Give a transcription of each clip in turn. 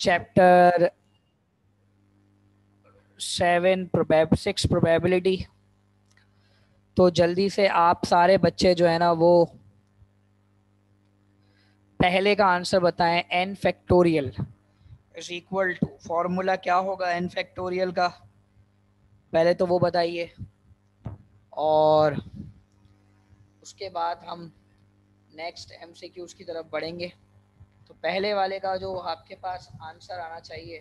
Chapter 6 probability. तो जल्दी से आप सारे बच्चे जो है ना वो पहले का आंसर बताएं। n factorial is equal to, formula क्या होगा n फैक्टोरियल का, पहले तो वो बताइए और उसके बाद हम नेक्स्ट MCQs की तरफ बढ़ेंगे। तो पहले वाले का जो आपके पास आंसर आना चाहिए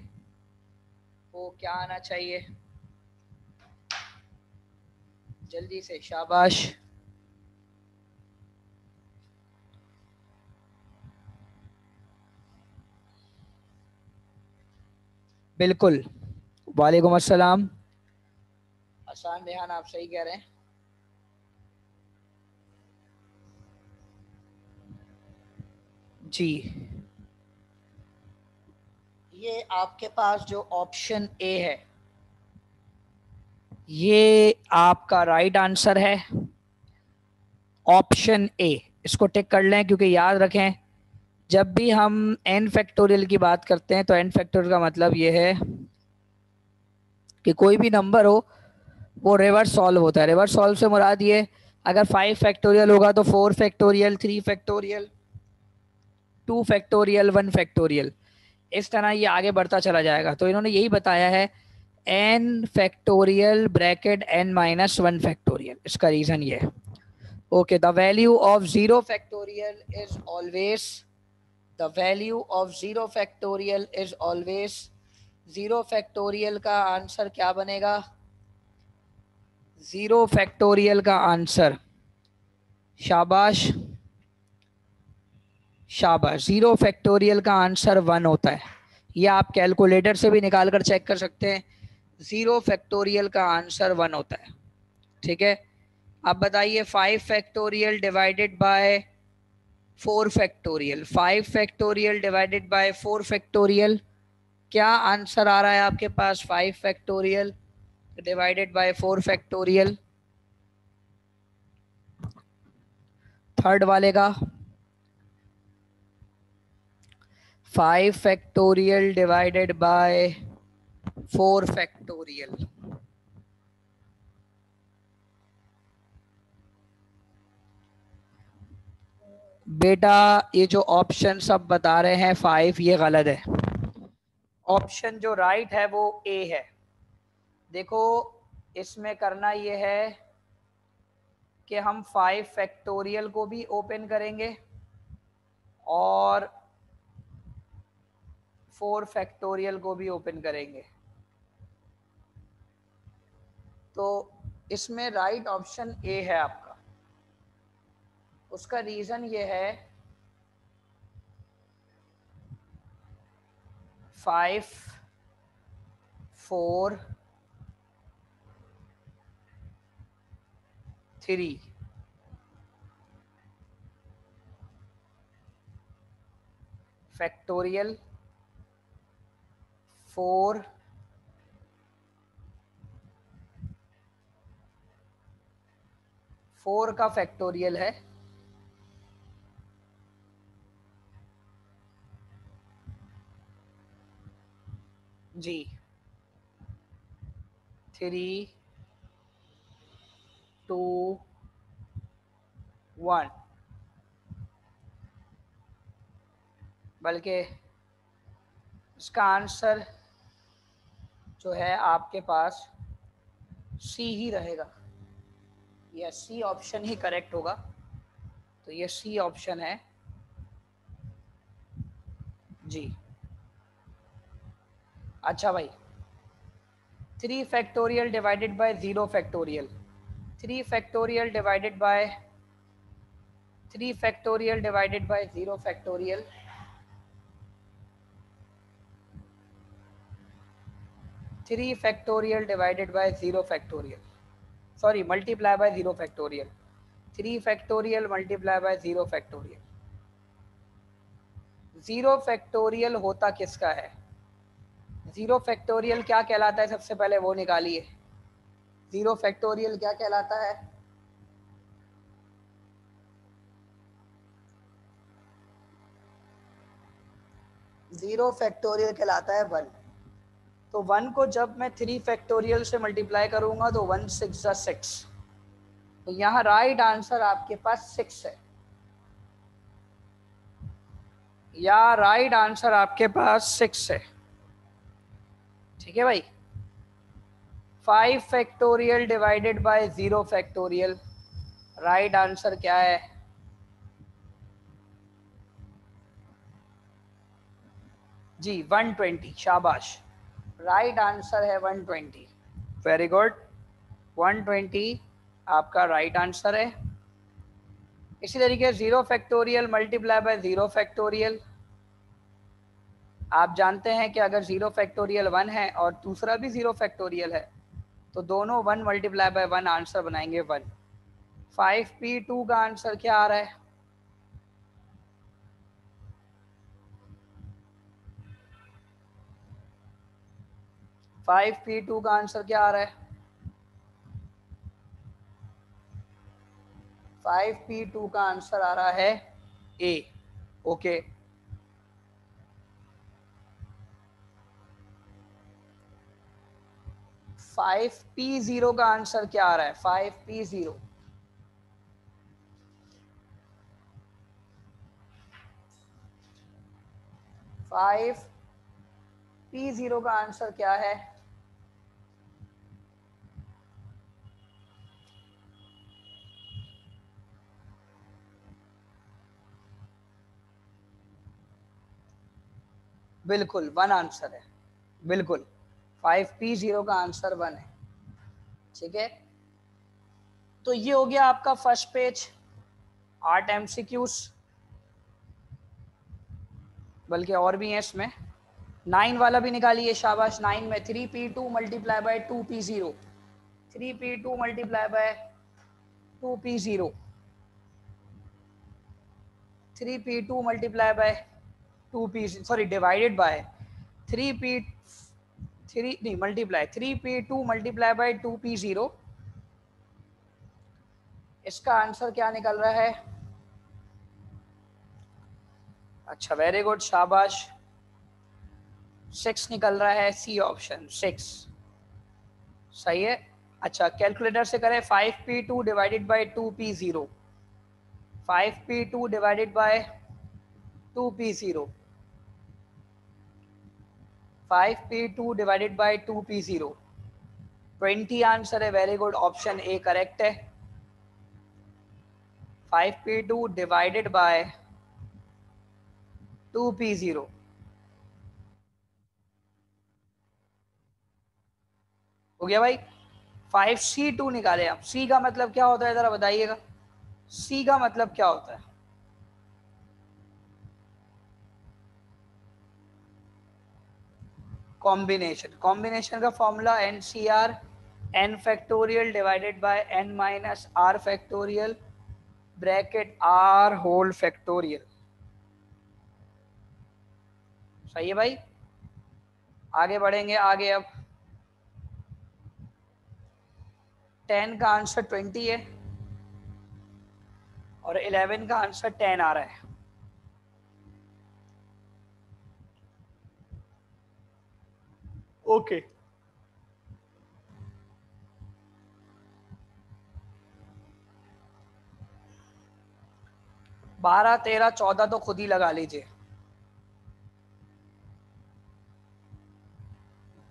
वो क्या आना चाहिए, जल्दी से शाबाश। बिल्कुल, वालेकुम अस्सलाम। आसान रेहान, आप सही कह रहे हैं। जी, ये आपके पास जो ऑप्शन ए है ये आपका राइट आंसर है। ऑप्शन ए, इसको टिक कर लें क्योंकि याद रखें जब भी हम n फैक्टोरियल की बात करते हैं तो n फैक्टोरियल का मतलब ये है कि कोई भी नंबर हो वो रिवर्स सॉल्व होता है। रिवर्स सॉल्व से मुराद ये, अगर 5 फैक्टोरियल होगा तो 4 फैक्टोरियल, 3 फैक्टोरियल, 2 फैक्टोरियल, 1 फैक्टोरियल, इस तरह ये आगे बढ़ता चला जाएगा। तो इन्होंने यही बताया है n factorial bracket n minus 1 factorial. इसका रीजन ये है। Okay, the value of 0 factorial is always, the value of 0 factorial is always, 0 factorial का आंसर क्या बनेगा, 0 फैक्टोरियल का आंसर, शाबाश शाबाश, 0 फैक्टोरियल का आंसर 1 होता है। ये आप कैलकुलेटर से भी निकाल कर चेक कर सकते हैं। 0 फैक्टोरियल का आंसर 1 होता है। ठीक है, अब बताइए 5 factorial divided bye 4 factorial, 5 factorial divided bye 4 factorial, क्या आंसर आ रहा है आपके पास 5 factorial divided bye 4 factorial, third वाले का। 5 फैक्टोरियल डिवाइडेड बाय 4 फैक्टोरियल, बेटा ये जो ऑप्शन सब बता रहे हैं 5, ये गलत है। ऑप्शन जो राइट है वो ए है। देखो, इसमें करना ये है कि हम 5 फैक्टोरियल को भी ओपन करेंगे और 4 फैक्टोरियल को भी ओपन करेंगे। तो इसमें राइट ऑप्शन ए है आपका। उसका रीज़न ये है 5, 4, 3, फैक्टोरियल 4, 4 का फैक्टोरियल है, जी, 3, 2, 1, बल्कि इसका आंसर जो है आपके पास सी ही रहेगा। यह सी ऑप्शन ही करेक्ट होगा। तो ये सी ऑप्शन है जी। अच्छा भाई, 3 factorial divided bye 0 factorial, 3 factorial divided bye 3 factorial divided bye 0 factorial, 3 factorial divided bye 0 factorial, sorry multiply by 0 factorial, 3 factorial multiply by 0 factorial. 0 factorial होता किसका है, 0 फैक्टोरियल क्या कहलाता है, सबसे पहले वो निकालिए। 0 फैक्टोरियल क्या कहलाता है, 0 फैक्टोरियल कहलाता है 1। तो 1 को जब मैं 3 फैक्टोरियल से मल्टीप्लाई करूंगा तो 1 6 6। तो यहाँ राइट आंसर आपके पास 6 है, या राइट आंसर आपके पास 6 है। ठीक है भाई। 5 factorial divided bye 0 factorial, right answer क्या है? जी 120, शाबाश। राइट आंसर है 120। वेरी गुड, 120 आपका राइट आंसर है। इसी तरीके 0 फैक्टोरियल मल्टीप्लाई बाय 0 फैक्टोरियल, आप जानते हैं कि अगर 0 फैक्टोरियल 1 है और दूसरा भी 0 फैक्टोरियल है तो दोनों 1 मल्टीप्लाई बाय 1 आंसर बनाएंगे 1। 5p2 का आंसर क्या आ रहा है? फाइव पी टू का आंसर क्या आ रहा है? 5p2 का आंसर आ रहा है ए। ओके, 5p0 का आंसर क्या आ रहा है? 5p0, 5p0 का आंसर क्या है? बिल्कुल 1 आंसर है, बिल्कुल 5p0 का आंसर 1 है। ठीक है, तो ये हो गया आपका फर्स्ट पेज 8 MCQs, बल्कि और भी हैं इसमें। 9 वाला भी निकालिए, शाबाश। 9 में 3p2 multiply by 2p0, 3p2 multiply by 2p0, 3p2 multiply by 2p, sorry divided by 3p, 3 नहीं multiply, 3p2 multiply by 2p0। इसका आंसर क्या निकल रहा है? अच्छा, वेरी गुड, शाबाश। 6 निकल रहा है, सी ऑप्शन 6 सही है। अच्छा, कैलकुलेटर से करें। 5p2 divided by 2p0, 5p2 divided by 2p0, 5p2 divided by 2p0, 20 answer है। Very good, option A correct है। 5p2 divided by 2p0। हो गया भाई। 5c2 निकाले आप। c का मतलब क्या होता है जरा बताइएगा, c का मतलब क्या होता है? कॉम्बिनेशन। कॉम्बिनेशन का formula NCR, n factorial divided by n minus r factorial bracket r whole factorial. सही है भाई। आगे बढ़ेंगे, आगे अब 10 का आंसर 20 है और 11 का आंसर 10 आ रहा है। ओके, 12 13 14 तो खुद ही लगा लीजिए।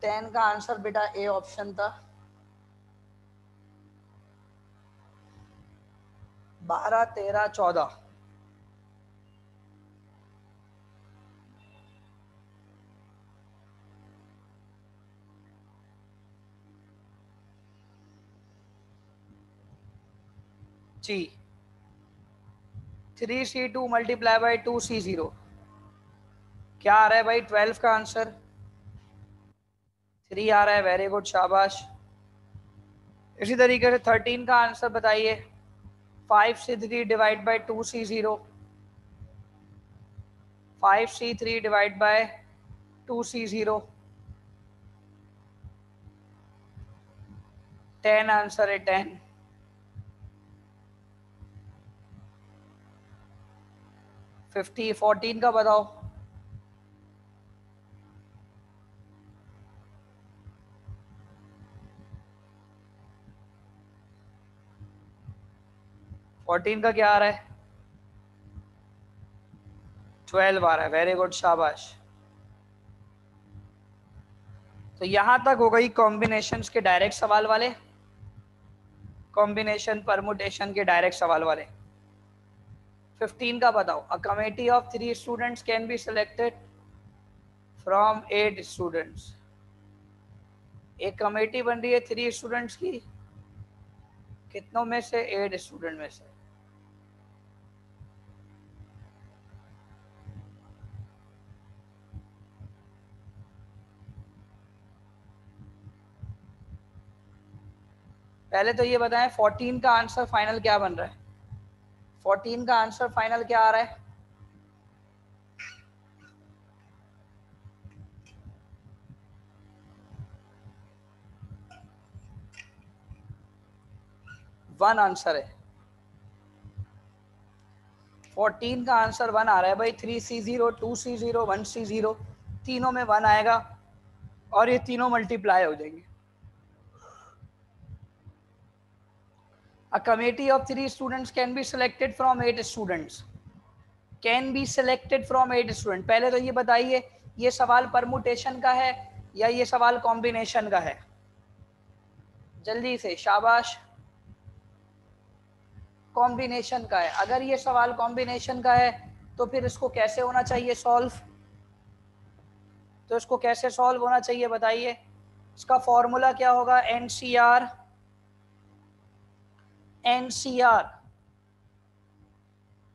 10 का आंसर बेटा ए ऑप्शन था। 12 13 14, जी 3c2 मल्टीप्लाई बाई 2c0 क्या आ रहा है भाई? 12 का आंसर 3 आ रहा है। वेरी गुड, शाबाश। इसी तरीके से 13 का आंसर बताइए। 5 से 3 divide by 2c0, 5c3 divide by 2c0, 10 answer है 10। 14 का बताओ। 14 का क्या आ रहा है? 12 आ रहा है। वेरी गुड, शाबाश। तो यहां तक हो गई कॉम्बिनेशंस के डायरेक्ट सवाल वाले, कॉम्बिनेशन परमुटेशन के डायरेक्ट सवाल वाले। 15 का बताओ। A committee of 3 students can be selected from 8 students. एक कमेटी बन रही है 3 स्टूडेंट्स की, कितनों में से? 8 स्टूडेंट में से। पहले तो ये बताएं 14 का आंसर फाइनल क्या बन रहा है? 14 का आंसर फाइनल क्या आ रहा है? वन आंसर है। 14 का आंसर 1 आ रहा है भाई। 3C0, 2C0, 1C0, तीनों में 1 आएगा और ये तीनों मल्टीप्लाई हो जाएंगे। A committee of 3 students can be selected from 8 students. Can be selected from 8 students. पहले तो ये बताइए, ये सवाल परमुटेशन का है या ये सवाल कॉम्बिनेशन का है? जल्दी से, शाबाश। कॉम्बिनेशन का है। अगर ये सवाल कॉम्बिनेशन का है तो फिर इसको कैसे होना चाहिए सॉल्व? तो इसको कैसे सॉल्व होना चाहिए बताइए? इसका फॉर्मूला क्या होगा? NCR, NCR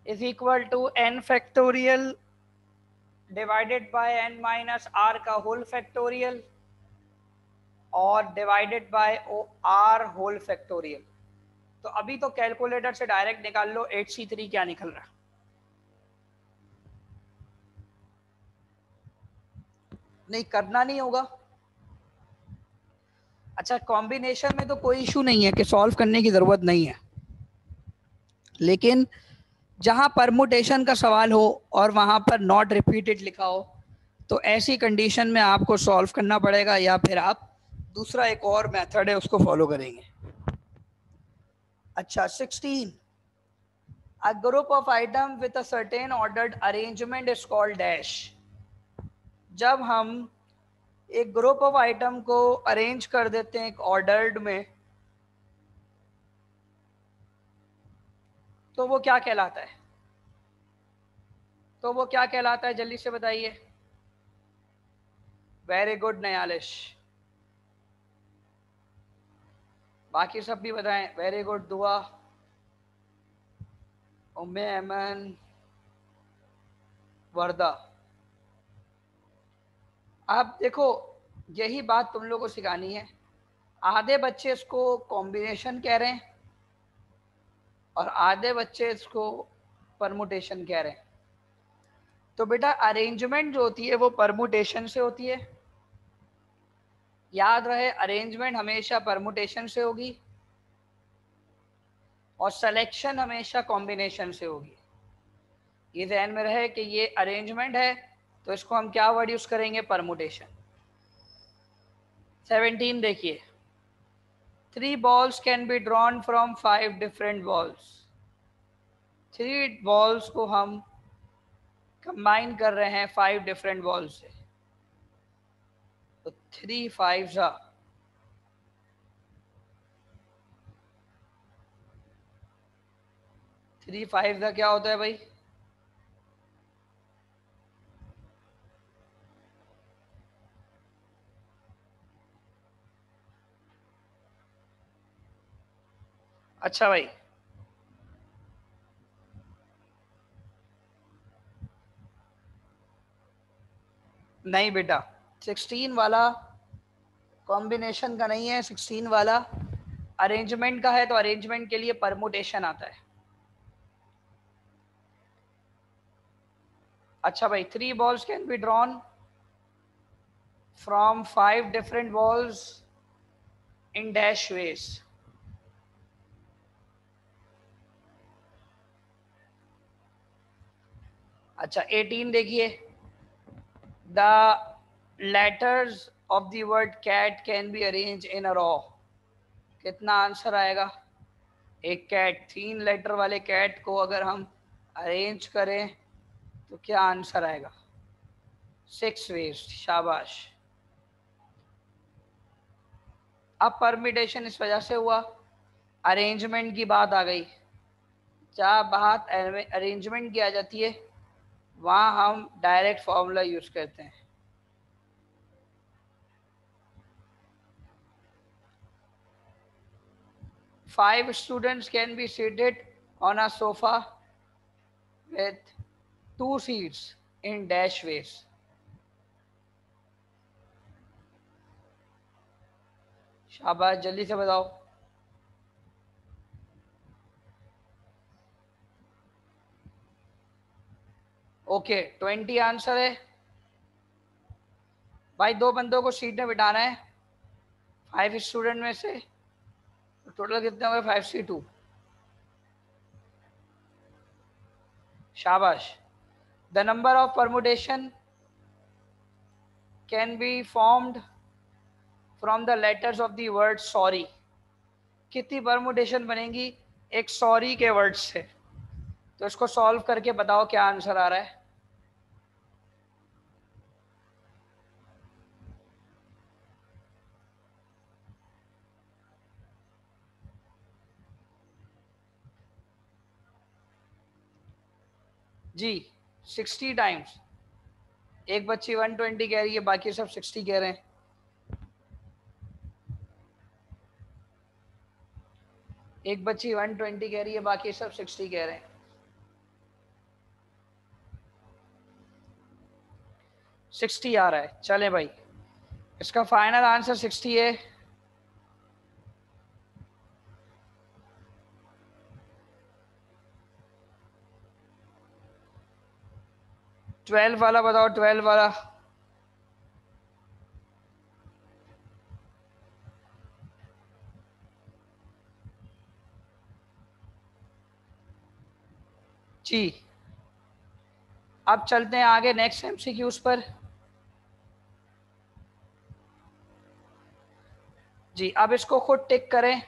is equal to n factorial divided by n minus r का होल फैक्टोरियल और divided by r whole factorial. तो अभी तो कैलकुलेटर से डायरेक्ट निकाल लो 8C3 क्या निकल रहा है। नहीं, करना नहीं होगा। अच्छा, कॉम्बिनेशन में तो कोई इशू नहीं है कि सॉल्व करने की जरूरत नहीं है, लेकिन जहां परमुटेशन का सवाल हो और वहां पर नॉट रिपीटेड लिखा हो तो ऐसी कंडीशन में आपको सॉल्व करना पड़ेगा, या फिर आप दूसरा एक और मेथड है उसको फॉलो करेंगे। अच्छा, 16, a group of item with a certain ordered arrangement is called dash। जब हम एक ग्रुप ऑफ आइटम को अरेंज कर देते हैं एक ऑर्डर्ड में, तो वो क्या कहलाता है? तो वो क्या कहलाता है, जल्दी से बताइए। वेरी गुड नयालिश। बाकी सब भी बताएं। वेरी गुड दुआ, उम्मे अमन, वर्दा। आप देखो, यही बात तुम लोगों को सिखानी है। आधे बच्चे इसको कॉम्बिनेशन कह रहे हैं और आधे बच्चे इसको परमुटेशन कह रहे हैं। तो बेटा अरेंजमेंट जो होती है वो परमुटेशन से होती है। याद रहे, अरेंजमेंट हमेशा परमुटेशन से होगी और सिलेक्शन हमेशा कॉम्बिनेशन से होगी। ये ध्यान में रहे कि ये अरेंजमेंट है तो इसको हम क्या वर्ड यूज करेंगे? परमुटेशन। 17 देखिए। 3 balls can be drawn from 5 different balls। 3 balls को हम कंबाइन कर रहे हैं 5 डिफरेंट बॉल्स से। तो 3 5 जा 3 5 का क्या होता है भाई? अच्छा भाई, नहीं बेटा, 16 वाला कॉम्बिनेशन का नहीं है, 16 वाला अरेंजमेंट का है। तो अरेंजमेंट के लिए परमुटेशन आता है। अच्छा भाई, 3 balls can be drawn from 5 different balls in dash ways. अच्छा, 18 देखिए। The letters of the word cat can be arrange in a row. कितना आंसर आएगा? एक कैट, 3 लेटर वाले कैट को अगर हम अरेंज करें तो क्या आंसर आएगा? 6 वेज। शाबाश। अब परमिटेशन इस वजह से हुआ, अरेंजमेंट की बात आ गई। जहाँ बात अरेंजमेंट की आ जाती है वहाँ हम डायरेक्ट फॉर्मूला यूज करते हैं। Five students can be seated on a sofa with 2 seats in dash ways. शाबाश, जल्दी से बताओ। ओके, 20 आंसर है भाई। 2 बंदों को सीट में बिठाना है 5 स्टूडेंट में से, तो टोटल कितने हो गए? 5C2। शाबाश। The number of permutation can be formed from the letters of the word sorry. कितनी परमुटेशन बनेगी एक सॉरी के वर्ड से? तो इसको सॉल्व करके बताओ क्या आंसर आ रहा है। जी, 60 टाइम्स। एक बच्ची 120 कह रही है, बाकी सब 60 कह रहे हैं। एक बच्ची 120 कह रही है, बाकी सब 60 कह रहे हैं। सिक्सटी आ रहा है। चले भाई, इसका फाइनल आंसर 60 है। ट्वेल्व वाला बताओ, 12 वाला। जी, अब चलते हैं आगे नेक्स्ट एमसीक्यूज पर। जी, अब इसको खुद टिक करें।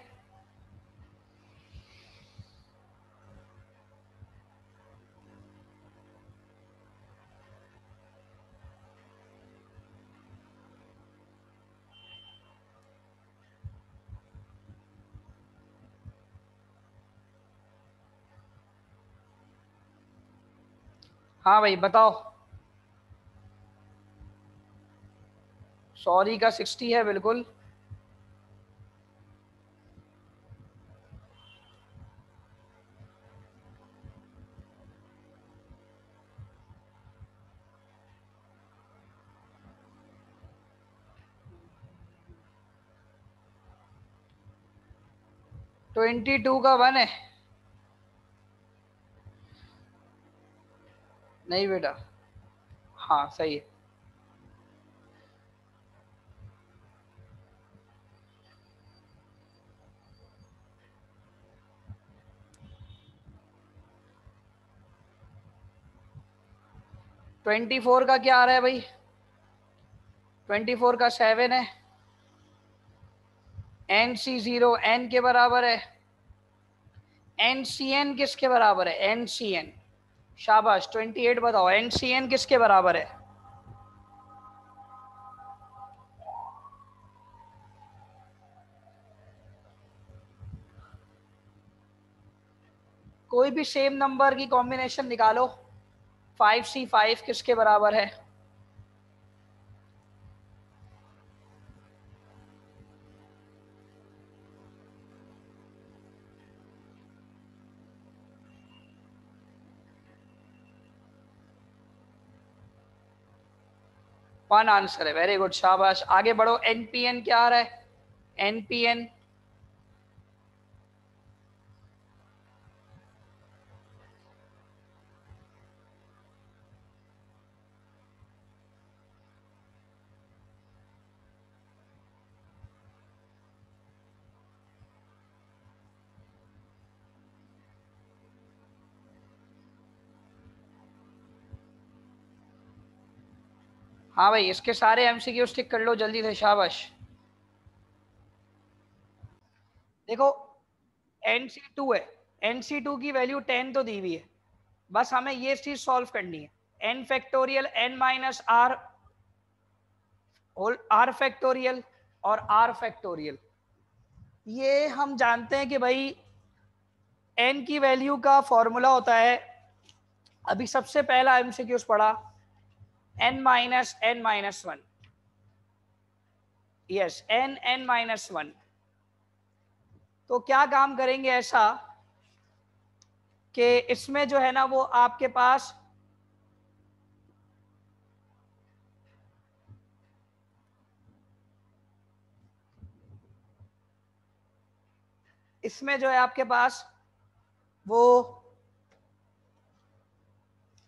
हाँ भाई बताओ। सॉरी का 60 है बिल्कुल। ट्वेंटी टू का 1 है? नहीं बेटा। हाँ सही है। ट्वेंटी फोर का क्या आ रहा है भाई? 24 का 7 है। NC0 N के बराबर है। NCN किसके बराबर है? NCN। शाबाश। 28 बताओ, NCN किसके बराबर है? कोई भी सेम नंबर की कॉम्बिनेशन निकालो। 5C5 किसके बराबर है? वन आंसर है। वेरी गुड, शाबाश। आगे बढ़ो। NPN क्या आ रहा है? NPN हाँ भाई, इसके सारे MCQ टिक कर लो जल्दी से। शाबाश। देखो, NC2 है, NC2 की वैल्यू 10 तो दी हुई है, बस हमें ये चीज सॉल्व करनी है। n factorial n minus R whole R factorial और r फैक्टोरियल, ये हम जानते हैं कि भाई n की वैल्यू का फॉर्मूला होता है, अभी सबसे पहला एमसीक्यूज पढ़ा, n-1, यस n-1। तो क्या काम करेंगे ऐसा कि इसमें जो है ना वो आपके पास इसमें जो है आपके पास वो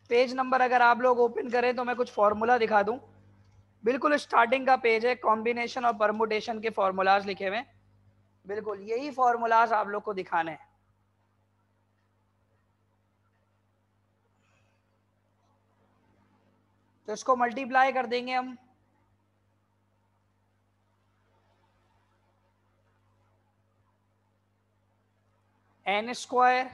पेज नंबर अगर आप लोग ओपन करें तो मैं कुछ फॉर्मूला दिखा दूं, बिल्कुल स्टार्टिंग का पेज है, कॉम्बिनेशन और परमुटेशन के फॉर्मूलाज लिखे हुए, बिल्कुल यही फॉर्मूलाज आप लोग को दिखाने हैं। तो इसको मल्टीप्लाई कर देंगे हम, n स्क्वायर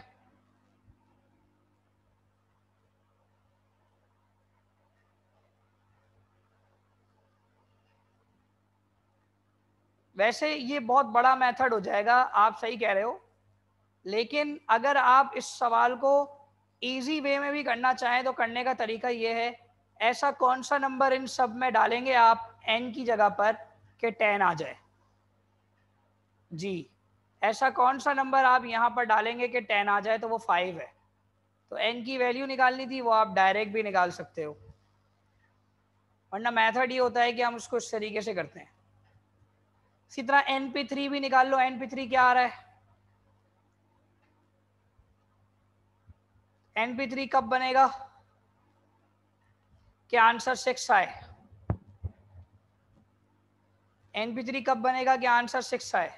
वैसे ये बहुत बड़ा मेथड हो जाएगा, आप सही कह रहे हो, लेकिन अगर आप इस सवाल को इजी वे में भी करना चाहें तो करने का तरीका ये है, ऐसा कौन सा नंबर इन सब में डालेंगे आप n की जगह पर कि 10 आ जाए, जी ऐसा कौन सा नंबर आप यहाँ पर डालेंगे कि 10 आ जाए, तो वो 5 है। तो n की वैल्यू निकालनी थी, वो आप डायरेक्ट भी निकाल सकते हो, वरना मेथड ये होता है कि हम उसको इस तरीके से करते हैं। इसी तरह np3 भी निकाल लो, np3 क्या आ रहा है, np3 कब बनेगा कि आंसर 6 आए, np3 कब बनेगा कि आंसर 6 आए,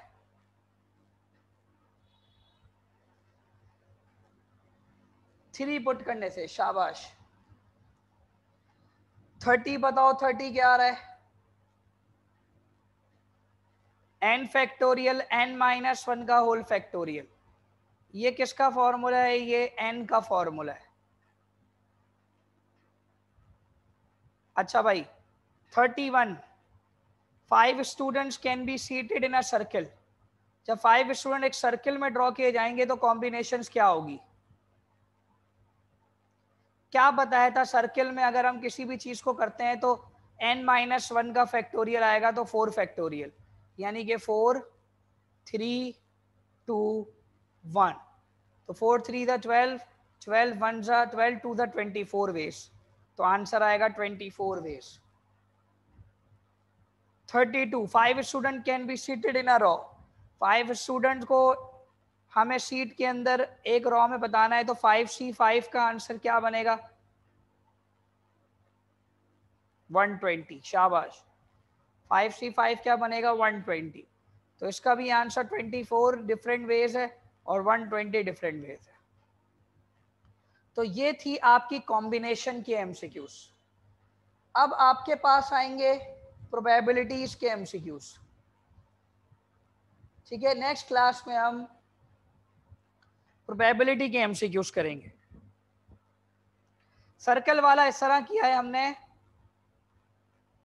3 पुट करने से, शाबाश। 30 बताओ, 30 क्या आ रहा है, n फैक्टोरियल n-1 का होल फैक्टोरियल, ये किसका फॉर्मूला है, ये n का फॉर्मूला है। अच्छा भाई 31, 5 students can be seated in a circle, जब 5 स्टूडेंट एक सर्कल में ड्रॉ किए जाएंगे तो कॉम्बिनेशंस क्या होगी, क्या बताया था, सर्कल में अगर हम किसी भी चीज को करते हैं तो n-1 का फैक्टोरियल आएगा तो 4 फैक्टोरियल, यानी कि 4 3 2 1, तो 4 3 द 12, 12 1 ज़ा 12 2 द 24 वेज, तो आंसर आएगा 24 ways. 32, 5 student can be seated in a row, 5 student को हमें सीट के अंदर एक रो में बताना है, तो 5C5 का आंसर क्या बनेगा, 120, शाबाश। 5C5 क्या बनेगा, 120, तो इसका भी आंसर 24 डिफरेंट वेज है और 120 डिफरेंट वेज है। तो ये थी आपकी कॉम्बिनेशन के एमसीक्यूज। अब आपके पास आएंगे प्रोबेबिलिटीज के एमसीक्यूज, ठीक है, नेक्स्ट क्लास में हम प्रोबेबिलिटी के एमसीक्यूज करेंगे। सर्कल वाला इस तरह किया है हमने